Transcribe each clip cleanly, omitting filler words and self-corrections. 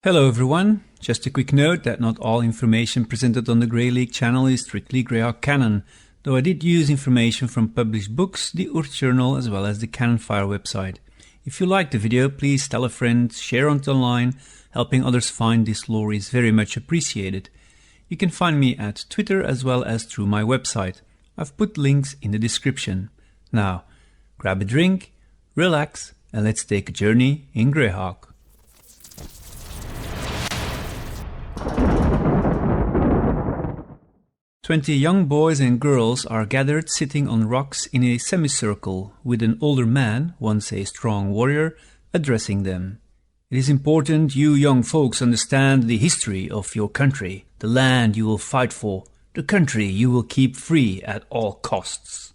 Hello everyone, just a quick note that not all information presented on the Grey League channel is strictly Greyhawk canon, though I did use information from published books, the Urth Journal as well as the Canonfire website. If you liked the video, please tell a friend, share it online, helping others find this lore is very much appreciated. You can find me at Twitter as well as through my website. I've put links in the description. Now, grab a drink, relax, and let's take a journey in Greyhawk. 20 young boys and girls are gathered sitting on rocks in a semicircle, with an older man, once a strong warrior, addressing them. It is important you young folks understand the history of your country, the land you will fight for, the country you will keep free at all costs.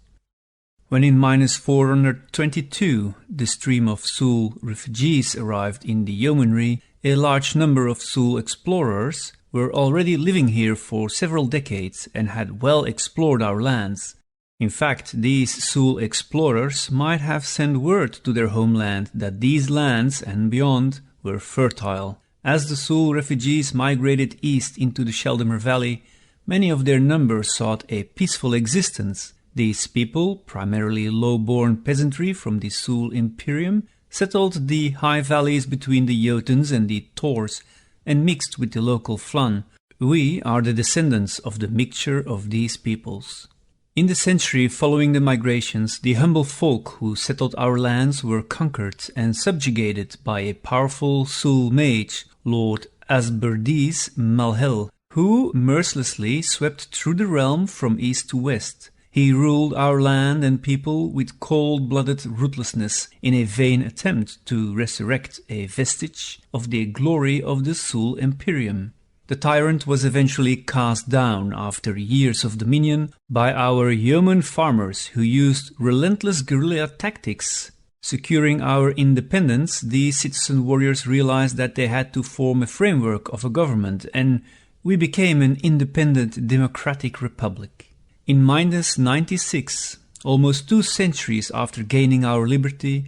When in -422 the stream of Sul refugees arrived in the Yeomanry, a large number of Sul explorers were already living here for several decades and had well explored our lands. In fact, these Sul explorers might have sent word to their homeland that these lands and beyond were fertile. As the Sul refugees migrated east into the Sheldamer Valley, many of their number sought a peaceful existence. These people, primarily low-born peasantry from the Sul Imperium, settled the high valleys between the Jotuns and the Tors, and mixed with the local Flan. We are the descendants of the mixture of these peoples. In the century following the migrations, the humble folk who settled our lands were conquered and subjugated by a powerful Sul mage, Lord Asberdies Malhel, who mercilessly swept through the realm from east to west. He ruled our land and people with cold-blooded ruthlessness in a vain attempt to resurrect a vestige of the glory of the Sul Imperium. The tyrant was eventually cast down after years of dominion by our yeoman farmers who used relentless guerrilla tactics. Securing our independence, the citizen warriors realized that they had to form a framework of a government, and we became an independent democratic republic. In -96, almost 2 centuries after gaining our liberty,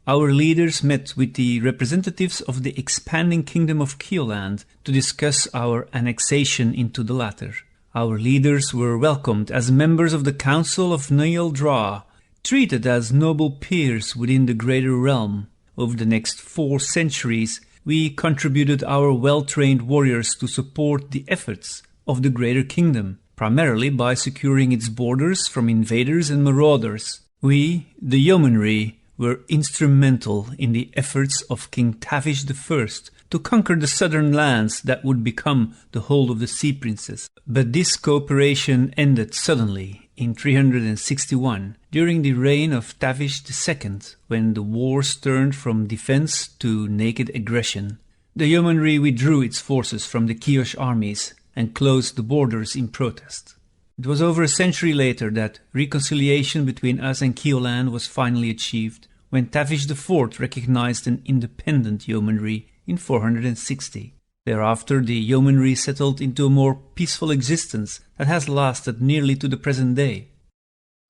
our leaders met with the representatives of the expanding kingdom of Keoland to discuss our annexation into the latter. Our leaders were welcomed as members of the Council of Nealdra, treated as noble peers within the greater realm. Over the next 4 centuries, we contributed our well-trained warriors to support the efforts of the greater kingdom, primarily by securing its borders from invaders and marauders. We, the Yeomanry, were instrumental in the efforts of King Tavish I to conquer the southern lands that would become the hold of the Sea Princes. But this cooperation ended suddenly in 361, during the reign of Tavish II, when the wars turned from defense to naked aggression. The Yeomanry withdrew its forces from the Kiosh armies and closed the borders in protest. It was over a century later that reconciliation between us and Keoland was finally achieved, when Tavish IV recognized an independent yeomanry in 460. Thereafter the yeomanry settled into a more peaceful existence that has lasted nearly to the present day.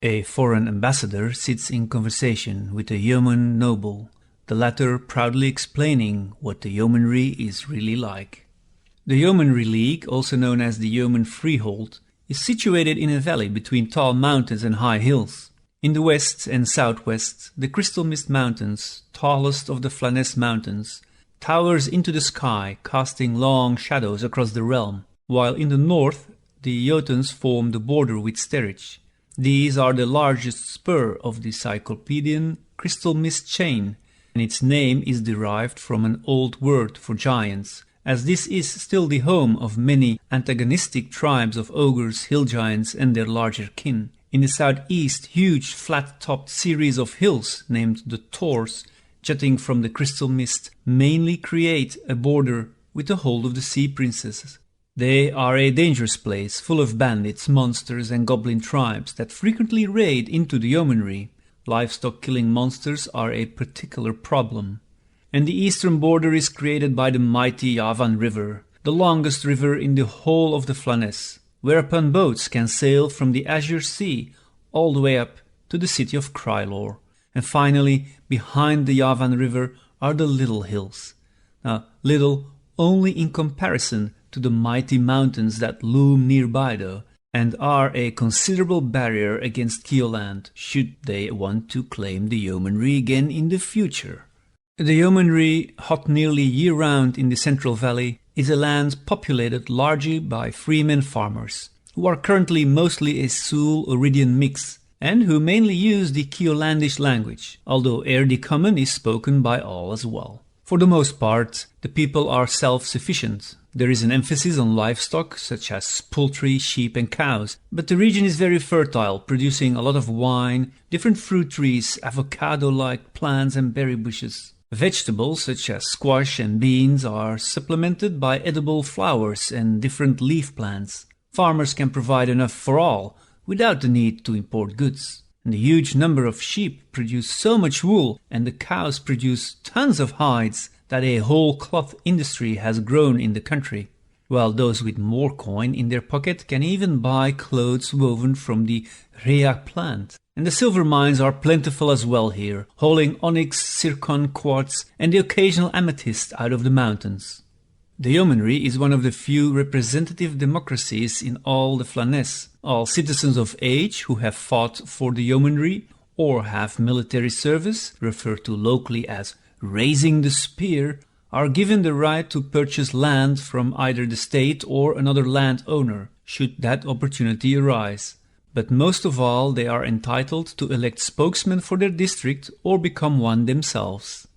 A foreign ambassador sits in conversation with a yeoman noble, the latter proudly explaining what the yeomanry is really like. The Yeomanry League, also known as the Yeoman Freehold, is situated in a valley between tall mountains and high hills. In the west and southwest, the Crystal Mist Mountains, tallest of the Flaness Mountains, towers into the sky, casting long shadows across the realm, while in the north the Jotuns form the border with Sterich. These are the largest spur of the Cyclopedian Crystal Mist chain, and its name is derived from an old word for giants, as this is still the home of many antagonistic tribes of ogres, hill giants and their larger kin. In the southeast, huge flat-topped series of hills, named the Tors, jutting from the crystal mist, mainly create a border with the hold of the Sea Princesses. They are a dangerous place, full of bandits, monsters and goblin tribes that frequently raid into the yeomanry. Livestock-killing monsters are a particular problem. And the eastern border is created by the mighty Yavan River, the longest river in the whole of the Flaness, whereupon boats can sail from the Azure Sea all the way up to the city of Krylor. And finally, behind the Yavan River are the Little Hills. Now, little only in comparison to the mighty mountains that loom nearby though, and are a considerable barrier against Keoland, should they want to claim the Yeomanry again in the future. The Yeomanry, hot nearly year-round in the Central Valley, is a land populated largely by freemen farmers, who are currently mostly a Sul-Oridian mix, and who mainly use the Keolandish language, although Erdi Common is spoken by all as well. For the most part, the people are self-sufficient. There is an emphasis on livestock, such as poultry, sheep and cows, but the region is very fertile, producing a lot of wine, different fruit trees, avocado-like plants and berry bushes. Vegetables such as squash and beans are supplemented by edible flowers and different leaf plants. Farmers can provide enough for all, without the need to import goods. And the huge number of sheep produce so much wool, and the cows produce tons of hides, that a whole cloth industry has grown in the country, while those with more coin in their pocket can even buy clothes woven from the rhea plant. And the silver mines are plentiful as well here, hauling onyx, zircon, quartz and the occasional amethyst out of the mountains. The Yeomanry is one of the few representative democracies in all the Flanaess. All citizens of age who have fought for the Yeomanry or have military service, referred to locally as raising the spear, are given the right to purchase land from either the state or another landowner, should that opportunity arise. But most of all, they are entitled to elect spokesmen for their district or become one themselves.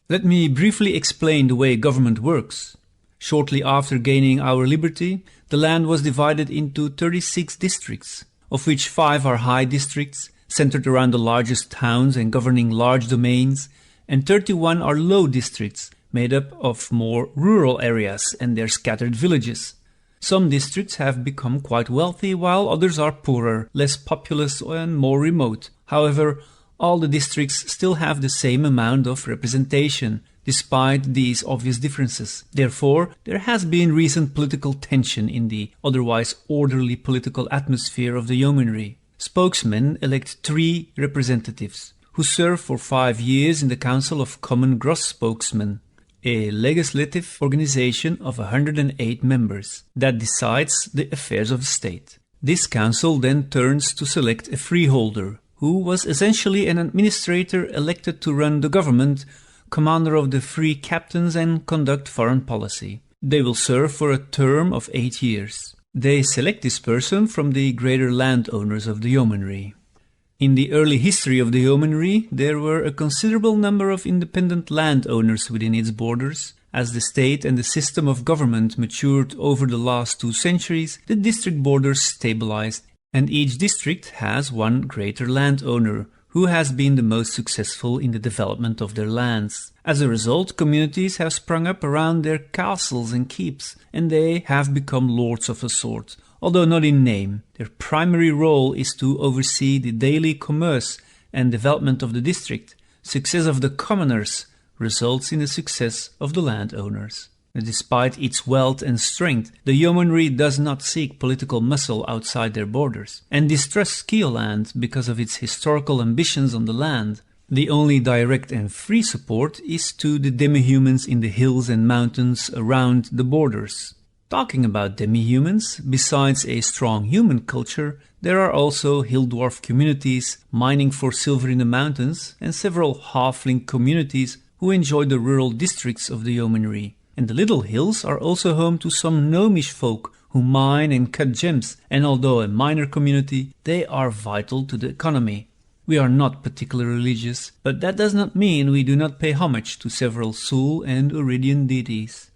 Let me briefly explain the way government works. Shortly after gaining our liberty, the land was divided into 36 districts, of which 5 are high districts, centered around the largest towns and governing large domains, and 31 are low districts, made up of more rural areas and their scattered villages. Some districts have become quite wealthy, while others are poorer, less populous and more remote. However, all the districts still have the same amount of representation, despite these obvious differences. Therefore, there has been recent political tension in the otherwise orderly political atmosphere of the Yeomanry. Spokesmen elect 3 representatives, who serve for 5 years in the Council of Common Gross Spokesmen, a legislative organization of 108 members that decides the affairs of the state. This council then turns to select a freeholder, who was essentially an administrator elected to run the government, commander of the free captains and conduct foreign policy. They will serve for a term of 8 years. They select this person from the greater landowners of the Yeomanry. In the early history of the Yeomanry, there were a considerable number of independent landowners within its borders. As the state and the system of government matured over the last 2 centuries, the district borders stabilized, and each district has one greater landowner, who has been the most successful in the development of their lands. As a result, communities have sprung up around their castles and keeps, and they have become lords of a sort. Although not in name, their primary role is to oversee the daily commerce and development of the district. Success of the commoners results in the success of the landowners. Despite its wealth and strength, the Yeomanry does not seek political muscle outside their borders, and distrusts Keoland because of its historical ambitions on the land. The only direct and free support is to the demi-humans in the hills and mountains around the borders. Talking about demi-humans, besides a strong human culture, there are also hill dwarf communities mining for silver in the mountains, and several halfling communities who enjoy the rural districts of the Yeomanry. And the little hills are also home to some gnomish folk who mine and cut gems, and although a minor community, they are vital to the economy. We are not particularly religious, but that does not mean we do not pay homage to several Sul and Oridian deities.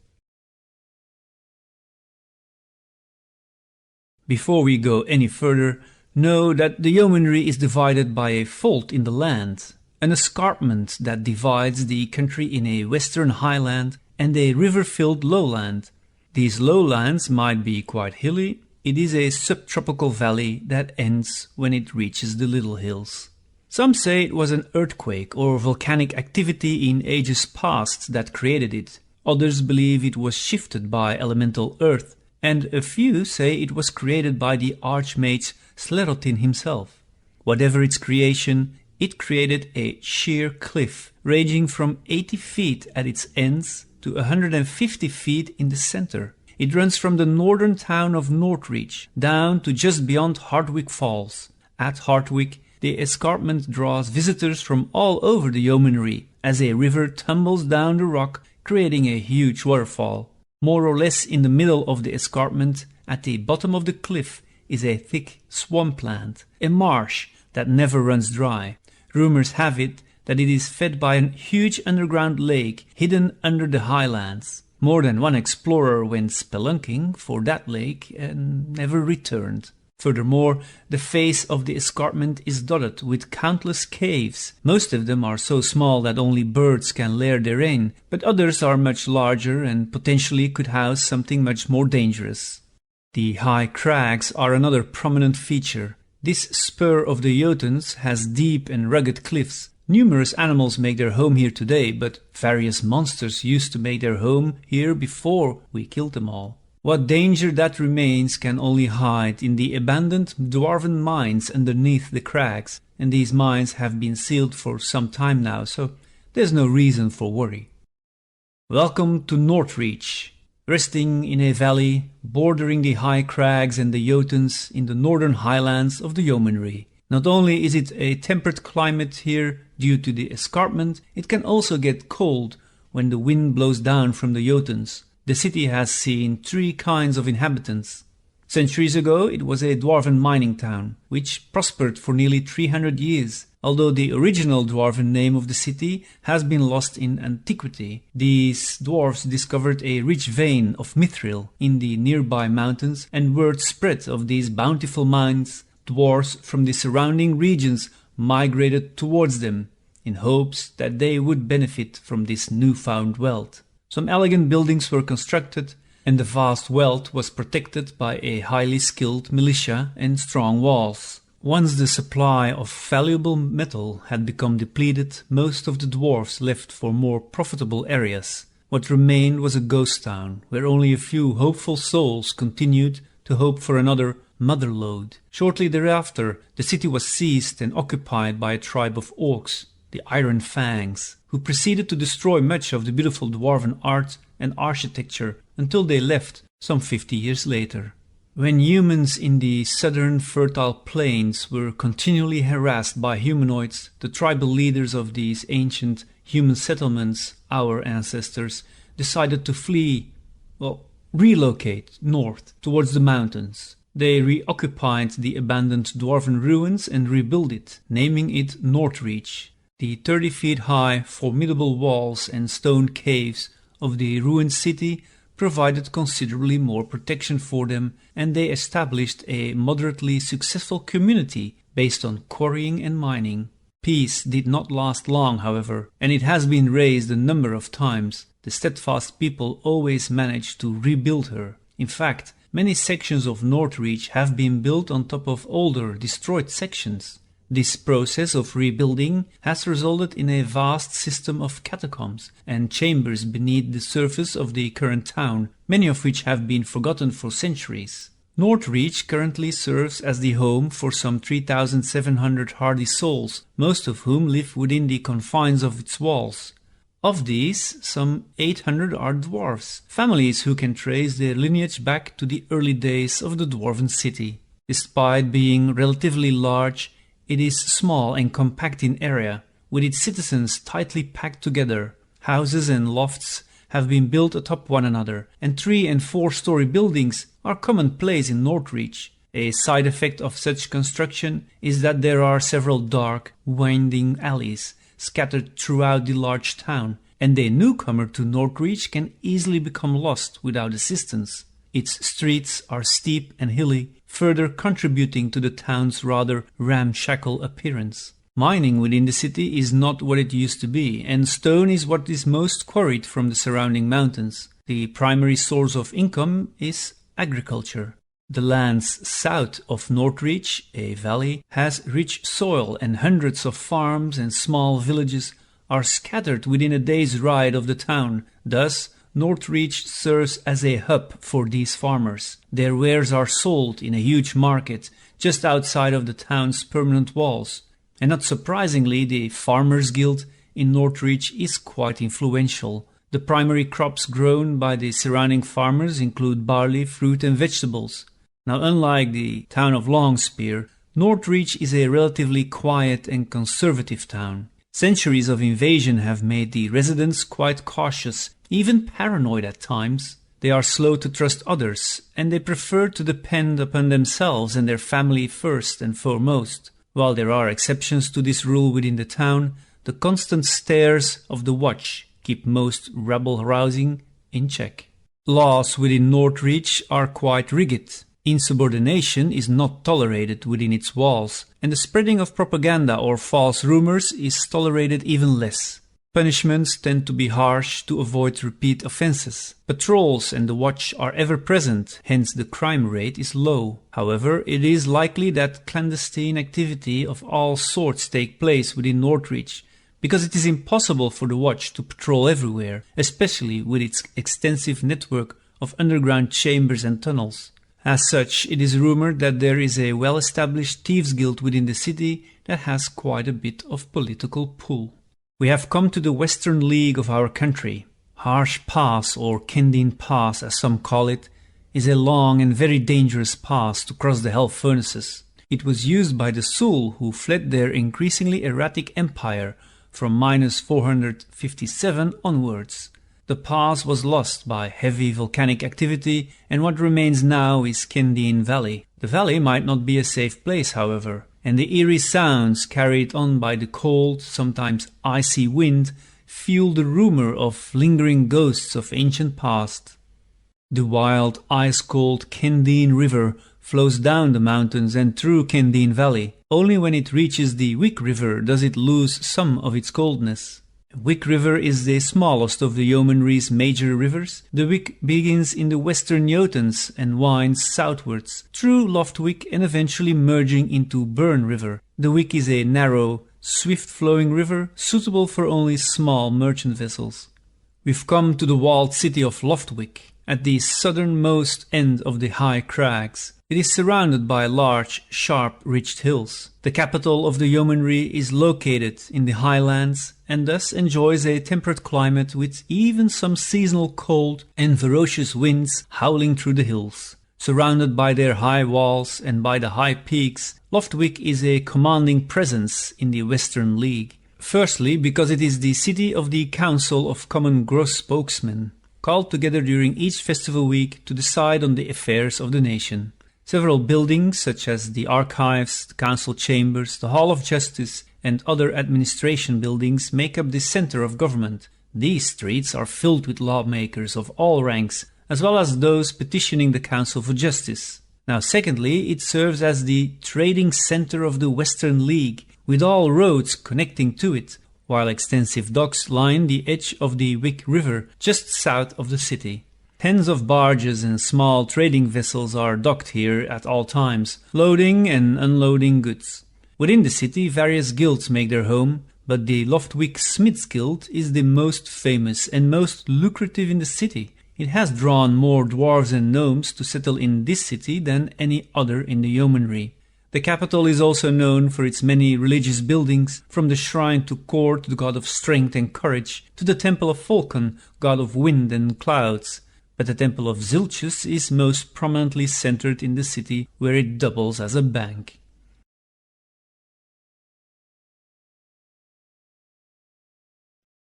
Before we go any further, know that the Yeomanry is divided by a fault in the land, an escarpment that divides the country in a western highland and a river-filled lowland. These lowlands might be quite hilly. It is a subtropical valley that ends when it reaches the little hills. Some say it was an earthquake or volcanic activity in ages past that created it. Others believe it was shifted by elemental earth, and a few say it was created by the archmage Slerotin himself. Whatever its creation, it created a sheer cliff ranging from 80 feet at its ends to 150 feet in the center. It runs from the northern town of Northreach down to just beyond Hardwick Falls. At Hardwick, the escarpment draws visitors from all over the Yeomanry as a river tumbles down the rock, creating a huge waterfall. More or less in the middle of the escarpment, at the bottom of the cliff, is a thick swampland, a marsh that never runs dry. Rumors have it that it is fed by a huge underground lake hidden under the highlands. More than one explorer went spelunking for that lake and never returned. Furthermore, the face of the escarpment is dotted with countless caves. Most of them are so small that only birds can lair therein, but others are much larger and potentially could house something much more dangerous. The high crags are another prominent feature. This spur of the Jotuns has deep and rugged cliffs. Numerous animals make their home here today, but various monsters used to make their home here before we killed them all. What danger that remains can only hide in the abandoned dwarven mines underneath the crags, and these mines have been sealed for some time now, so there's no reason for worry. Welcome to Northreach. Resting in a valley bordering the high crags and the Jotuns in the northern highlands of the Yeomanry. Not only is it a temperate climate here due to the escarpment, it can also get cold when the wind blows down from the Jotuns. The city has seen 3 kinds of inhabitants. Centuries ago it was a dwarven mining town, which prospered for nearly 300 years. Although the original dwarven name of the city has been lost in antiquity, these dwarves discovered a rich vein of mithril in the nearby mountains, and word spread of these bountiful mines. Dwarves from the surrounding regions migrated towards them in hopes that they would benefit from this newfound wealth. Some elegant buildings were constructed, and the vast wealth was protected by a highly skilled militia and strong walls. Once the supply of valuable metal had become depleted, most of the dwarves left for more profitable areas. What remained was a ghost town, where only a few hopeful souls continued to hope for another motherlode. Shortly thereafter, the city was seized and occupied by a tribe of orcs, the Iron Fangs, who proceeded to destroy much of the beautiful dwarven art and architecture until they left some 50 years later. When humans in the southern fertile plains were continually harassed by humanoids, the tribal leaders of these ancient human settlements, our ancestors, decided to relocate north towards the mountains. They reoccupied the abandoned dwarven ruins and rebuilt it, naming it Northreach. The 30 feet high, formidable walls and stone caves of the ruined city provided considerably more protection for them, and they established a moderately successful community based on quarrying and mining. Peace did not last long, however, and it has been raised a number of times. The steadfast people always managed to rebuild her. In fact, many sections of Northreach have been built on top of older, destroyed sections. This process of rebuilding has resulted in a vast system of catacombs and chambers beneath the surface of the current town, many of which have been forgotten for centuries. Northreach currently serves as the home for some 3,700 hardy souls, most of whom live within the confines of its walls. Of these, some 800 are dwarves, families who can trace their lineage back to the early days of the dwarven city. Despite being relatively large, it is small and compact in area, with its citizens tightly packed together. Houses and lofts have been built atop one another, and 3- and 4-story buildings are commonplace in Northreach. A side effect of such construction is that there are several dark, winding alleys scattered throughout the large town, and a newcomer to Northreach can easily become lost without assistance. Its streets are steep and hilly, further contributing to the town's rather ramshackle appearance. Mining within the city is not what it used to be, and stone is what is most quarried from the surrounding mountains. The primary source of income is agriculture. The lands south of Northreach, a valley, has rich soil, and hundreds of farms and small villages are scattered within a day's ride of the town. Thus, Northreach serves as a hub for these farmers. Their wares are sold in a huge market just outside of the town's permanent walls. And not surprisingly, the Farmers' Guild in Northreach is quite influential. The primary crops grown by the surrounding farmers include barley, fruit and vegetables. Now, unlike the town of Longspear, Northreach is a relatively quiet and conservative town. Centuries of invasion have made the residents quite cautious, even paranoid at times. They are slow to trust others, and they prefer to depend upon themselves and their family first and foremost. While there are exceptions to this rule within the town, the constant stares of the watch keep most rabble-rousing in check. Laws within Northreach are quite rigid. Insubordination is not tolerated within its walls, and the spreading of propaganda or false rumors is tolerated even less. Punishments tend to be harsh to avoid repeat offenses. Patrols and the watch are ever present, hence the crime rate is low. However, it is likely that clandestine activity of all sorts take place within Northreach, because it is impossible for the watch to patrol everywhere, especially with its extensive network of underground chambers and tunnels. As such, it is rumored that there is a well-established thieves guild within the city that has quite a bit of political pull. We have come to the Western League of our country. Harsh Pass, or Kendeen Pass as some call it, is a long and very dangerous pass to cross the Hell Furnaces. It was used by the Sul, who fled their increasingly erratic empire from minus 457 onwards. The pass was lost by heavy volcanic activity, and what remains now is Kendeen Valley. The valley might not be a safe place, however, and the eerie sounds carried on by the cold, sometimes icy wind fuel the rumor of lingering ghosts of ancient past. The wild, ice-cold Kendeen River flows down the mountains and through Kendeen Valley. Only when it reaches the Wick River does it lose some of its coldness. Wick River is the smallest of the Yeomanry's major rivers. The Wick begins in the western Jotuns and winds southwards through Loftwick and eventually merging into Burn River. The Wick is a narrow, swift-flowing river suitable for only small merchant vessels. We've come to the walled city of Loftwick, at the southernmost end of the high crags. It is surrounded by large, sharp-ridged hills. The capital of the Yeomanry is located in the highlands and thus enjoys a temperate climate with even some seasonal cold and ferocious winds howling through the hills. Surrounded by their high walls and by the high peaks, Loftwick is a commanding presence in the Western League. Firstly, because it is the city of the Council of Common Gross Spokesmen, called together during each festival week to decide on the affairs of the nation. Several buildings, such as the archives, the council chambers, the Hall of Justice, and other administration buildings make up the center of government. These streets are filled with lawmakers of all ranks, as well as those petitioning the Council for Justice. Now, secondly, it serves as the trading center of the Western League, with all roads connecting to it, while extensive docks line the edge of the Wick River just south of the city. Tens of barges and small trading vessels are docked here at all times, loading and unloading goods. Within the city, various guilds make their home, but the Loftwick Smiths Guild is the most famous and most lucrative in the city. It has drawn more dwarves and gnomes to settle in this city than any other in the Yeomanry. The capital is also known for its many religious buildings, from the shrine to court, the god of strength and courage, to the temple of Vulcan, god of wind and clouds. But the temple of Zilchus is most prominently centered in the city, where it doubles as a bank.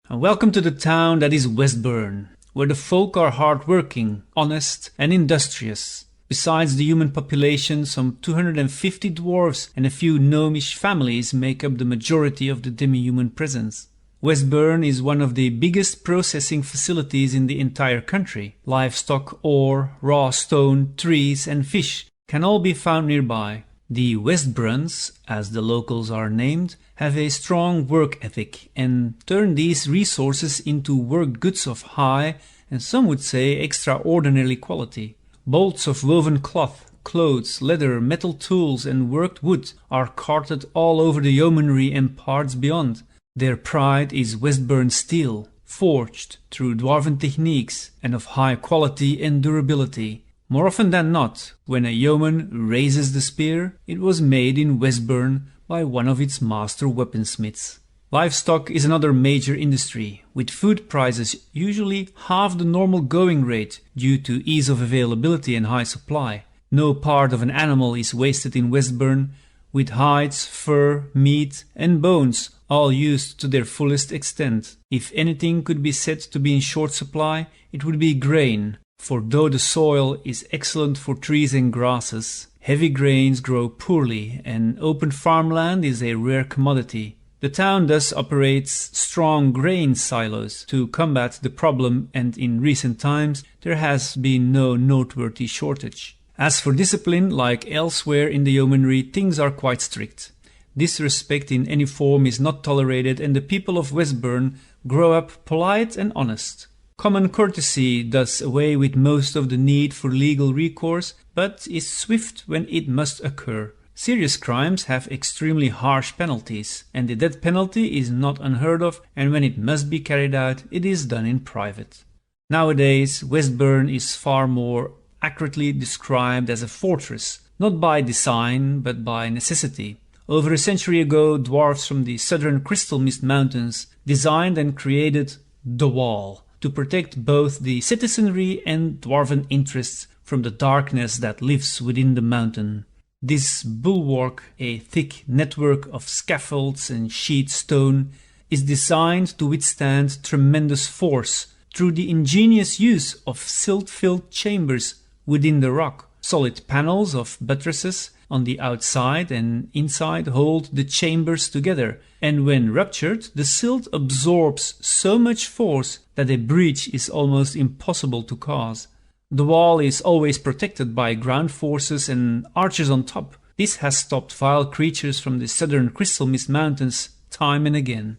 And welcome to the town that is Westburn, where the folk are hard-working, honest and industrious. Besides the human population, some 250 dwarves and a few gnomish families make up the majority of the demi-human presence. Westburn is one of the biggest processing facilities in the entire country. Livestock, ore, raw stone, trees and fish can all be found nearby. The Westburns, as the locals are named, have a strong work ethic and turn these resources into work goods of high and some would say extraordinary quality. Bolts of woven cloth, clothes, leather, metal tools and worked wood are carted all over the Yeomanry and parts beyond. Their pride is Westburn steel, forged through dwarven techniques and of high quality and durability. More often than not, when a yeoman raises the spear, it was made in Westburn by one of its master weaponsmiths. Livestock is another major industry, with food prices usually half the normal going rate due to ease of availability and high supply. No part of an animal is wasted in Westburn, with hides, fur, meat and bones all used to their fullest extent. If anything could be said to be in short supply, it would be grain, for though the soil is excellent for trees and grasses, heavy grains grow poorly and open farmland is a rare commodity. The town thus operates strong grain silos to combat the problem, and in recent times there has been no noteworthy shortage. As for discipline, like elsewhere in the yeomanry, things are quite strict. Disrespect in any form is not tolerated, and the people of Westburn grow up polite and honest. Common courtesy does away with most of the need for legal recourse, but is swift when it must occur. Serious crimes have extremely harsh penalties, and the death penalty is not unheard of, and when it must be carried out, it is done in private. Nowadays, Westburn is far more accurately described as a fortress, not by design, but by necessity. Over a century ago, dwarfs from the southern Crystal Mist Mountains designed and created the Wall to protect both the citizenry and dwarven interests from the darkness that lives within the mountain. This bulwark, a thick network of scaffolds and sheet stone, is designed to withstand tremendous force through the ingenious use of silt-filled chambers within the rock. Solid panels of buttresses on the outside and inside hold the chambers together, and when ruptured, the silt absorbs so much force that a breach is almost impossible to cause. The wall is always protected by ground forces and archers on top. This has stopped vile creatures from the southern Crystal Mist Mountains time and again.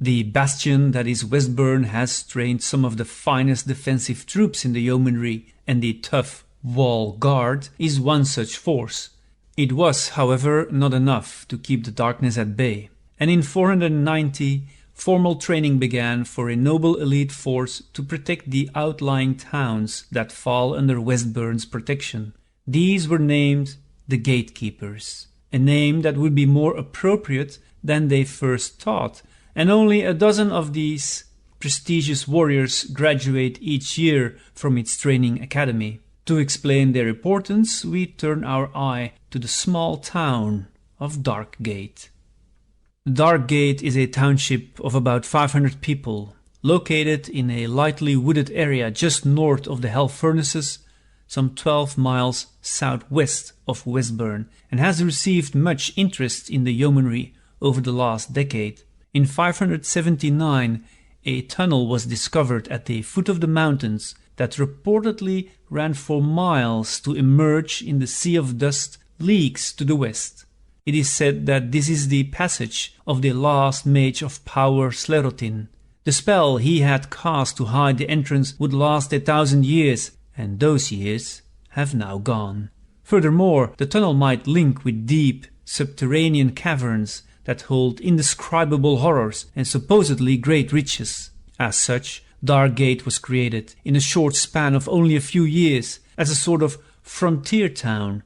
The bastion that is Westburn has trained some of the finest defensive troops in the yeomanry, and the tough Wall Guard is one such force. It was, however, not enough to keep the darkness at bay, and in 490 formal training began for a noble elite force to protect the outlying towns that fall under Westburn's protection. These were named the Gatekeepers, a name that would be more appropriate than they first thought, and only a dozen of these prestigious warriors graduate each year from its training academy. To explain their importance, we turn our eye to the small town of Darkgate. Darkgate is a township of about 500 people, located in a lightly wooded area just north of the Hell Furnaces, some 12 miles southwest of Westburn, and has received much interest in the yeomanry over the last decade. In 579, a tunnel was discovered at the foot of the mountains that reportedly ran for miles to emerge in the sea of dust leagues to the west. It is said that this is the passage of the last mage of power Slerotin. The spell he had cast to hide the entrance would last 1,000 years, and those years have now gone. Furthermore, the tunnel might link with deep subterranean caverns that hold indescribable horrors and supposedly great riches. As such, Darkgate was created in a short span of only a few years as a sort of frontier town.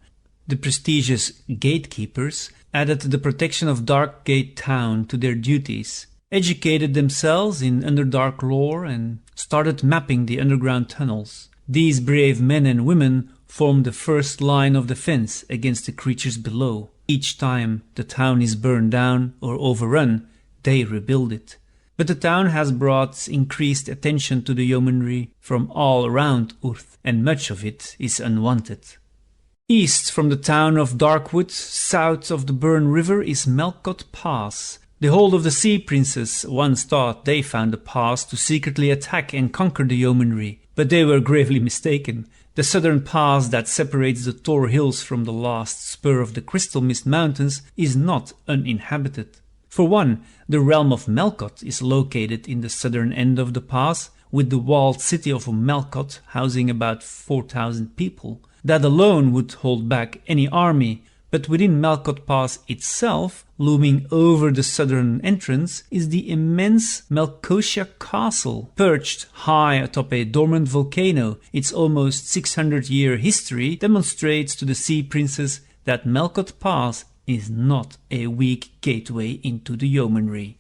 The prestigious gatekeepers added the protection of Darkgate town to their duties, educated themselves in Underdark lore, and started mapping the underground tunnels. These brave men and women formed the first line of defense against the creatures below. Each time the town is burned down or overrun, they rebuild it. But the town has brought increased attention to the yeomanry from all around Urth, and much of it is unwanted. East from the town of Darkwood, south of the Burn River, is Melkot Pass. The hold of the Sea Princes once thought they found the pass to secretly attack and conquer the yeomanry, but they were gravely mistaken. The southern pass that separates the Tor Hills from the last spur of the Crystal Mist Mountains is not uninhabited. For one, the realm of Melkot is located in the southern end of the pass, with the walled city of Melkot housing about 4,000 people. That alone would hold back any army, but within Melkot Pass itself, looming over the southern entrance, is the immense Melkotia Castle. Perched high atop a dormant volcano, its almost 600-year history demonstrates to the Sea Princes that Melkot Pass is not a weak gateway into the yeomanry.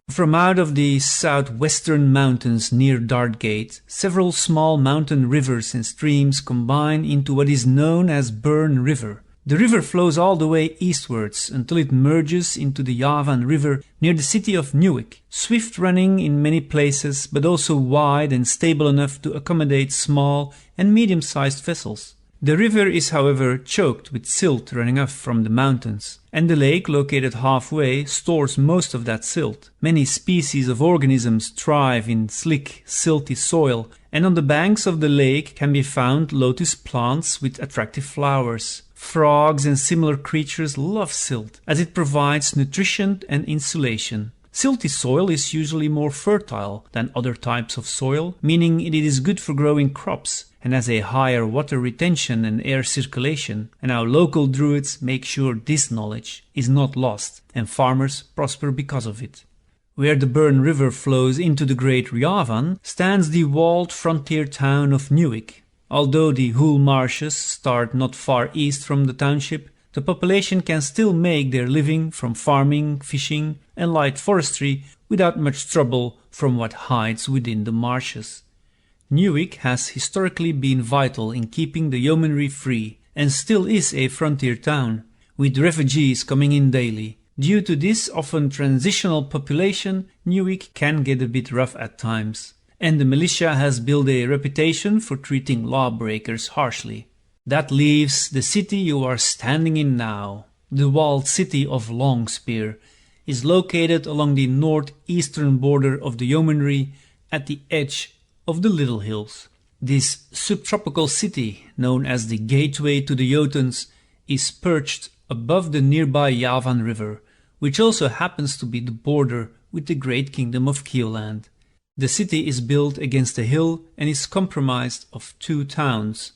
From out of the southwestern mountains near Dartgate, several small mountain rivers and streams combine into what is known as Burn River. The river flows all the way eastwards until it merges into the Yavan River near the city of Newick, swift running in many places but also wide and stable enough to accommodate small and medium-sized vessels. The river is however choked with silt running up from the mountains, and the lake located halfway stores most of that silt. Many species of organisms thrive in slick, silty soil, and on the banks of the lake can be found lotus plants with attractive flowers. Frogs and similar creatures love silt, as it provides nutrition and insulation. Silty soil is usually more fertile than other types of soil, meaning it is good for growing crops and has a higher water retention and air circulation, and our local druids make sure this knowledge is not lost and farmers prosper because of it. Where the Burn River flows into the Great Yavan stands the walled frontier town of Newick. Although the Hool Marshes start not far east from the township, the population can still make their living from farming, fishing and light forestry without much trouble from what hides within the marshes. Newick has historically been vital in keeping the yeomanry free and still is a frontier town, with refugees coming in daily. Due to this often transitional population, Newick can get a bit rough at times, and the militia has built a reputation for treating lawbreakers harshly. That leaves the city you are standing in now. The walled city of Longspear is located along the northeastern border of the yeomanry at the edge of the Little Hills. This subtropical city, known as the Gateway to the Jotuns, is perched above the nearby Yavan River, which also happens to be the border with the great kingdom of Keoland. The city is built against a hill and is comprised of two towns.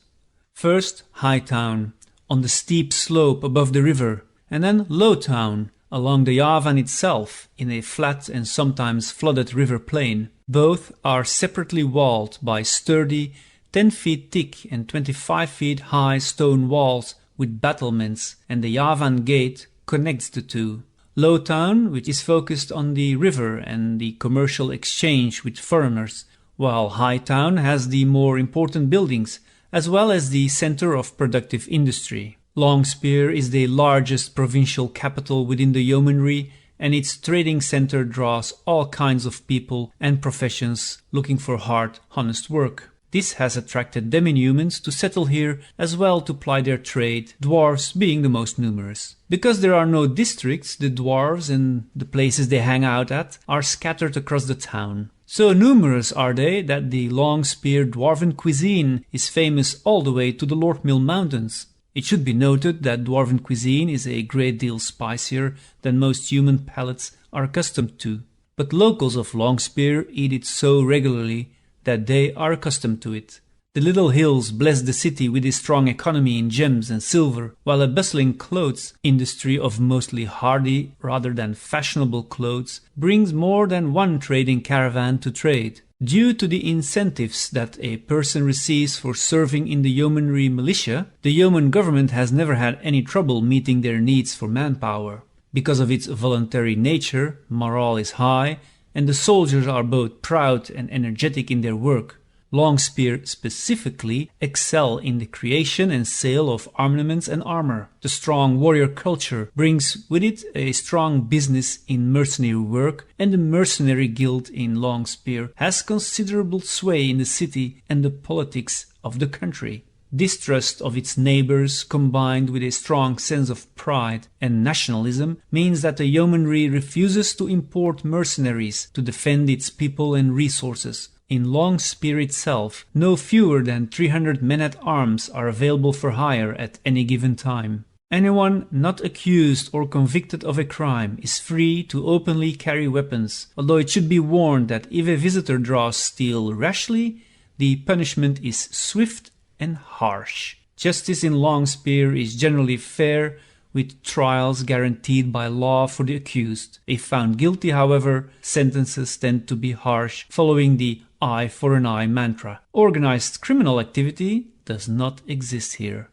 First, High Town, on the steep slope above the river, and then Low Town, along the Yavan itself, in a flat and sometimes flooded river plain. Both are separately walled by sturdy, 10 feet thick and 25 feet high stone walls with battlements, and the Yavan Gate connects the two. Low Town, which is focused on the river and the commercial exchange with foreigners, while High Town has the more important buildings, as well as the center of productive industry. Longspear is the largest provincial capital within the yeomanry, and its trading center draws all kinds of people and professions looking for hard, honest work. This has attracted demi-humans to settle here as well to ply their trade, dwarves being the most numerous. Because there are no districts, the dwarves and the places they hang out at are scattered across the town. So numerous are they that the Longspear dwarven cuisine is famous all the way to the Lordmill Mountains. It should be noted that dwarven cuisine is a great deal spicier than most human palates are accustomed to, but locals of Longspear eat it so regularly that they are accustomed to it. The Little Hills bless the city with a strong economy in gems and silver, while a bustling clothes industry of mostly hardy rather than fashionable clothes brings more than one trading caravan to trade. Due to the incentives that a person receives for serving in the yeomanry militia, the yeoman government has never had any trouble meeting their needs for manpower. Because of its voluntary nature, morale is high, and the soldiers are both proud and energetic in their work. Longspear specifically excel in the creation and sale of armaments and armor. The strong warrior culture brings with it a strong business in mercenary work, and the mercenary guild in Longspear has considerable sway in the city and the politics of the country. Distrust of its neighbors combined with a strong sense of pride and nationalism means that the yeomanry refuses to import mercenaries to defend its people and resources. In Longspear itself, no fewer than 300 men-at-arms are available for hire at any given time. Anyone not accused or convicted of a crime is free to openly carry weapons, although it should be warned that if a visitor draws steel rashly, the punishment is swift and harsh. Justice in Longspear is generally fair, with trials guaranteed by law for the accused. If found guilty, however, sentences tend to be harsh, following the eye for an eye mantra. Organized criminal activity does not exist here.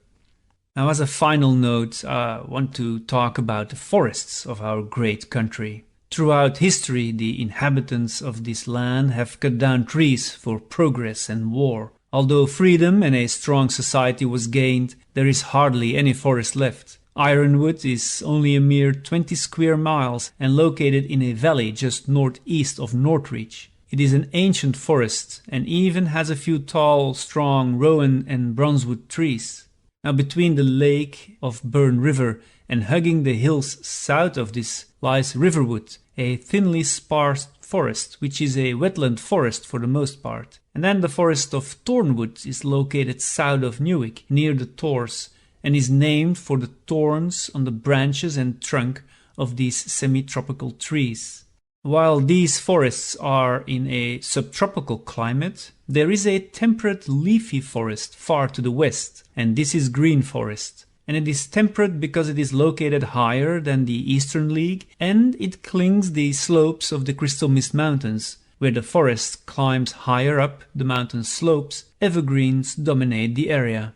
Now, as a final note, I want to talk about the forests of our great country. Throughout history, the inhabitants of this land have cut down trees for progress and war. Although freedom and a strong society was gained, there is hardly any forest left. Ironwood is only a mere 20 square miles and located in a valley just northeast of Northreach. It is an ancient forest and even has a few tall, strong rowan and bronzewood trees. Now between the lake of Burn River and hugging the hills south of this lies Riverwood, a thinly sparse forest which is a wetland forest for the most part. And then the forest of Thornwood is located south of Newick near the Tors and is named for the thorns on the branches and trunk of these semi-tropical trees. While these forests are in a subtropical climate, there is a temperate leafy forest far to the west, and this is Green Forest. And it is temperate because it is located higher than the Eastern League, and it clings the slopes of the Crystal Mist Mountains. Where the forest climbs higher up the mountain slopes, evergreens dominate the area.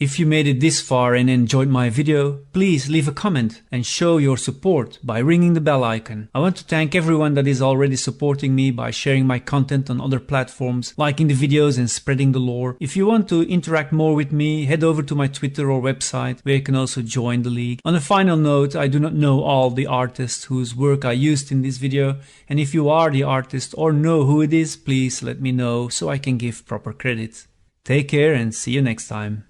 If you made it this far and enjoyed my video, please leave a comment and show your support by ringing the bell icon. I want to thank everyone that is already supporting me by sharing my content on other platforms, liking the videos and spreading the lore. If you want to interact more with me, head over to my Twitter or website where you can also join the league. On a final note, I do not know all the artists whose work I used in this video, and if you are the artist or know who it is, please let me know so I can give proper credit. Take care and see you next time.